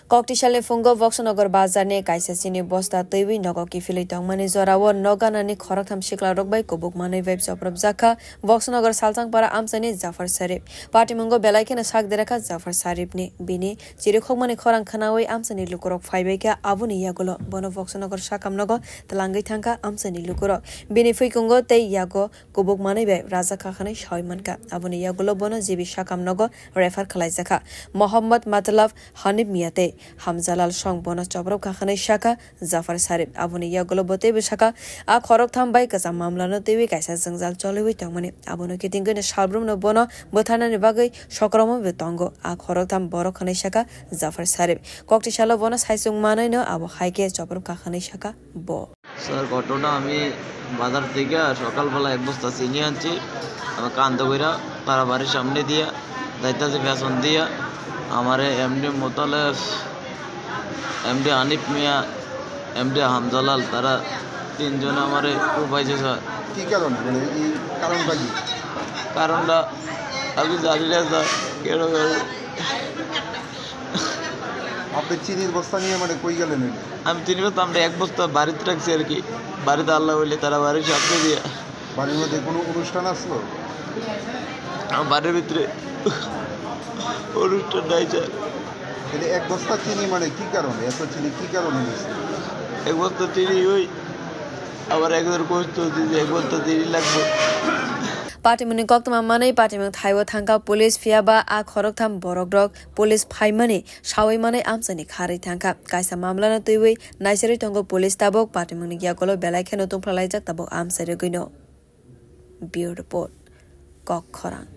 Koktisale fungo Voxonogar Bazarne Kaisasini Bosta Tewi Nogo Kifili Tongmani Zorawo Noganani khorok tham sikla rokbai kubuk mani web joprab zaka Voxonogar Saltang para amsani Zafar Sarip Party Mungo Belaikena sak derakha Zafar Sarip ni bini Chirikhokmani khorang khanawi amsani lukurok faibeka abuni yagulo bono Voxonogar Shakam Nogo Talangai Thanka amsani lukurok bini Fuikungo Te Yago kubuk mani web Raza Kakhani Shaimanka abuni yagulo bono Jibi Shakam Nogo refer Kalaizaka Mohammad Matalaf Hanib Miyate Hamzalal Shong bonus jobrok kakhane shaka Zafar Sarip abuni yagulo bote bishaka a khorok tham bai kaza mamla no tewi kaisa jangjal cholewi tangmani abono kitingene shalbrum no bono bothana ni bagai sokramo betongo a khorok tham borok khane shaka Zafar Sarip koktishala bono saisung manai no abo haike jobrok kakhane shaka bo sir ঘটনা আমি বাজার থেকে সকালবেলা এক বস্তা চিনি আনছি আমি কান্দ কইরা তারা বাড়ির সামনে দিয়া যাইতাছে ফ্যাশন দিয়া আমারে এমডি মোতালেব এমডি আনিফ মিয়া এমডি হামজালাল তারা তিনজন আমারে উপাইছে স্যার কি কারণ মানে এই কারণটা কি কারণটা আমি জানি না স্যার কেন আপনি চিনির বস্তা নিয়ে মানে কই গেলেন আমি চিনি বস্তা আমরা এক বস্তা বাড়িতে রাখছি আর কি বাড়িতে আল্লাহ বললে তারা বাড়ির সামনে দিয়া বাড়ির মধ্যে কোনো অনুষ্ঠান আসলো আমার বাড়ির ভিতরে অনুষ্ঠান নাই স্যার তাহলে এক বস্তা চিনি মানে কি কারণে এত চিনি কি কারণে নিচ্ছে এক বস্তা চিনি ওই আবার একজন কষ্ট দিতে এক বস্তা চিনি লাগবে Party muni koktama manai party mung thaiwa thangka police fiaba a khorok tham borok rok police phaimani shawai manai amsani khari thangka kaisa mamla na tuiwi naisari tongo police tabok party mung ni gyakolo belai kheno tungphlai jak tabok amsari gino bureau report kok khorang